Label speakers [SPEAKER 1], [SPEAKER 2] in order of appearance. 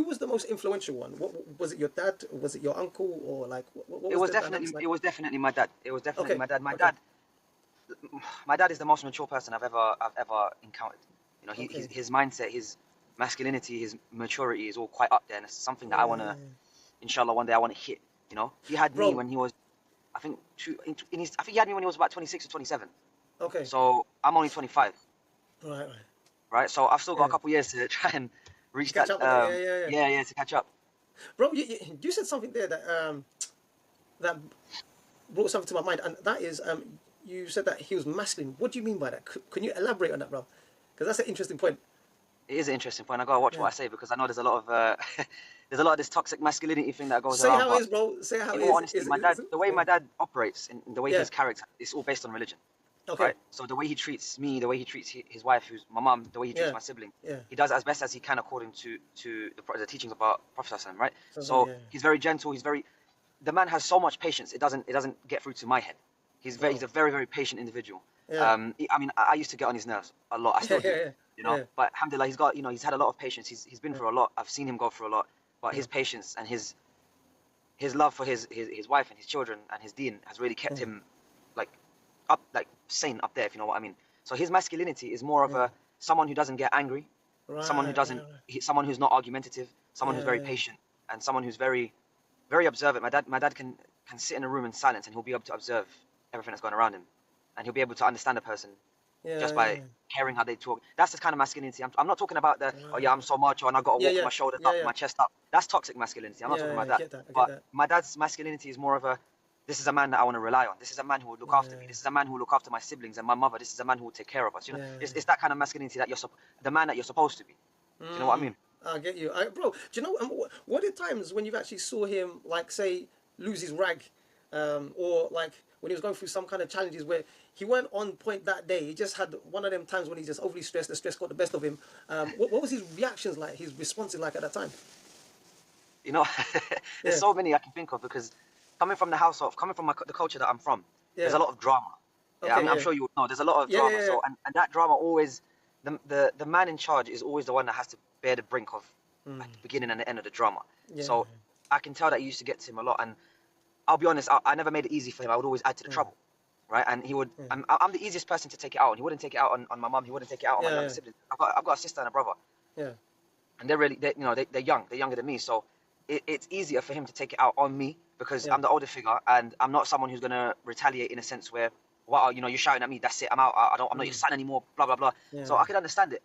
[SPEAKER 1] was the most influential one? What was it? Your dad? Was it your uncle? Or like what
[SPEAKER 2] It
[SPEAKER 1] was
[SPEAKER 2] was
[SPEAKER 1] the dynamics like?
[SPEAKER 2] definitely my dad. It was definitely
[SPEAKER 1] Okay,
[SPEAKER 2] my dad.
[SPEAKER 1] okay,
[SPEAKER 2] My dad is the most mature person I've ever encountered. You know,
[SPEAKER 1] okay.
[SPEAKER 2] his mindset, his masculinity, his maturity is all quite up there, and it's something that I wanna,
[SPEAKER 1] Yeah,
[SPEAKER 2] inshallah, one day I wanna hit. You know, he had me
[SPEAKER 1] bro.
[SPEAKER 2] when he was, I think, I think he had me when he was about 26 or 27.
[SPEAKER 1] Okay,
[SPEAKER 2] So I'm only 25,
[SPEAKER 1] right, right.
[SPEAKER 2] right? So I've still got a
[SPEAKER 1] Yeah,
[SPEAKER 2] couple years to try and
[SPEAKER 1] to
[SPEAKER 2] reach
[SPEAKER 1] catch
[SPEAKER 2] that.
[SPEAKER 1] up with it. Yeah, yeah, yeah.
[SPEAKER 2] Yeah, yeah, to catch up.
[SPEAKER 1] Bro, you said something there that that brought something to my mind, and that is you said that he was masculine. What do you mean by that? Can you elaborate on that, bro? Because that's an interesting point.
[SPEAKER 2] It is an interesting point. I gotta watch what
[SPEAKER 1] Yeah.
[SPEAKER 2] I say because I know there's a lot of there's a lot of this toxic masculinity thing that goes
[SPEAKER 1] Say
[SPEAKER 2] around.
[SPEAKER 1] how it
[SPEAKER 2] But
[SPEAKER 1] is, bro. Say how
[SPEAKER 2] in
[SPEAKER 1] it
[SPEAKER 2] all
[SPEAKER 1] is.
[SPEAKER 2] honesty, my dad, the way
[SPEAKER 1] Yeah.
[SPEAKER 2] my dad operates and the way
[SPEAKER 1] Yeah.
[SPEAKER 2] his character is all based on religion,
[SPEAKER 1] Okay.
[SPEAKER 2] right? So the way he treats me, the way he treats his wife, who's my mum, the way he treats
[SPEAKER 1] Yeah.
[SPEAKER 2] my sibling,
[SPEAKER 1] Yeah.
[SPEAKER 2] he does as best as he can according to the teachings of our Prophet ﷺ, right?
[SPEAKER 1] So something.
[SPEAKER 2] So
[SPEAKER 1] Yeah.
[SPEAKER 2] he's very gentle. The man has so much patience. It doesn't get through to my head. He's
[SPEAKER 1] Wow.
[SPEAKER 2] a very very patient individual.
[SPEAKER 1] Yeah.
[SPEAKER 2] I mean, I used to get on his nerves a lot. I
[SPEAKER 1] Yeah.
[SPEAKER 2] still do,
[SPEAKER 1] Yeah.
[SPEAKER 2] you know.
[SPEAKER 1] Yeah.
[SPEAKER 2] But alhamdulillah, he's had a lot of patience. He's been
[SPEAKER 1] Yeah.
[SPEAKER 2] through a lot. I've seen him go through a lot. But
[SPEAKER 1] Yeah.
[SPEAKER 2] his patience and his love for his wife and his children and his deen has really kept
[SPEAKER 1] Yeah.
[SPEAKER 2] him like up, like sane up there, if you know what I mean. So his masculinity is more of
[SPEAKER 1] Yeah.
[SPEAKER 2] a someone who doesn't get angry, someone who
[SPEAKER 1] Right.
[SPEAKER 2] doesn't,
[SPEAKER 1] Right. Right.
[SPEAKER 2] someone who's not argumentative, someone who's
[SPEAKER 1] Yeah.
[SPEAKER 2] very
[SPEAKER 1] Yeah.
[SPEAKER 2] patient, and someone who's very very observant. My dad can sit in a room in silence and he'll be able to observe everything that's going around him, and he'll be able to understand a person
[SPEAKER 1] Yeah.
[SPEAKER 2] just
[SPEAKER 1] Yeah.
[SPEAKER 2] by
[SPEAKER 1] Yeah.
[SPEAKER 2] hearing how they talk. That's the kind of masculinity. I'm not talking about the, oh yeah,
[SPEAKER 1] Right.
[SPEAKER 2] I'm so macho and I got to
[SPEAKER 1] Yeah.
[SPEAKER 2] walk with
[SPEAKER 1] Yeah.
[SPEAKER 2] my shoulders
[SPEAKER 1] Yeah.
[SPEAKER 2] up,
[SPEAKER 1] Yeah.
[SPEAKER 2] my chest up. That's toxic masculinity. I'm not
[SPEAKER 1] Yeah.
[SPEAKER 2] talking
[SPEAKER 1] Yeah.
[SPEAKER 2] about
[SPEAKER 1] I
[SPEAKER 2] that.
[SPEAKER 1] get that. I get
[SPEAKER 2] But
[SPEAKER 1] that.
[SPEAKER 2] my dad's masculinity is more of a, this is a man that I want to rely on. This is a man who will look after me.
[SPEAKER 1] Yeah.
[SPEAKER 2] This is a man who will look after my siblings and my mother. This is a man who will take care of us. You know,
[SPEAKER 1] Yeah.
[SPEAKER 2] it's that kind of masculinity that the man that you're supposed to be. Do you know what I
[SPEAKER 1] Mm,
[SPEAKER 2] mean?
[SPEAKER 1] I get you, bro. Do you know what are times when you've actually saw him like say lose his rag, or like when he was going through some kind of challenges where he weren't on point that day. He just had one of them times when he's just overly stressed. The stress got the best of him. What was his reactions like? His responses like at that time?
[SPEAKER 2] You know, there's
[SPEAKER 1] Yeah,
[SPEAKER 2] so many I can think of because coming from the culture that I'm from, there's
[SPEAKER 1] yeah.
[SPEAKER 2] a lot of drama. Yeah,
[SPEAKER 1] Okay,
[SPEAKER 2] I'm
[SPEAKER 1] yeah,
[SPEAKER 2] sure you know. There's a lot of
[SPEAKER 1] yeah,
[SPEAKER 2] drama.
[SPEAKER 1] yeah,
[SPEAKER 2] So and that drama always, the man in charge is always the one that has to bear the brink of
[SPEAKER 1] yeah.
[SPEAKER 2] like the beginning and the end of the drama.
[SPEAKER 1] Yeah,
[SPEAKER 2] So I can tell that he used to get to him a lot. And I'll be honest, I never made it easy for him. I would always add to the
[SPEAKER 1] yeah,
[SPEAKER 2] trouble, right? And he would.
[SPEAKER 1] yeah,
[SPEAKER 2] I'm the easiest person to take it out on. He wouldn't take it out on my mum. He wouldn't take it out on my
[SPEAKER 1] yeah,
[SPEAKER 2] younger
[SPEAKER 1] yeah,
[SPEAKER 2] siblings. I've got a sister and a brother,
[SPEAKER 1] yeah,
[SPEAKER 2] and they're really, you know, they're young. They're younger than me. So it's easier for him to take it out on me because
[SPEAKER 1] yeah,
[SPEAKER 2] I'm the older figure and I'm not someone who's gonna retaliate in a sense where, well, you know, you're shouting at me. That's it. I'm out. I'm not your
[SPEAKER 1] mm,
[SPEAKER 2] son anymore. Blah blah blah. So
[SPEAKER 1] yeah,
[SPEAKER 2] I could understand it.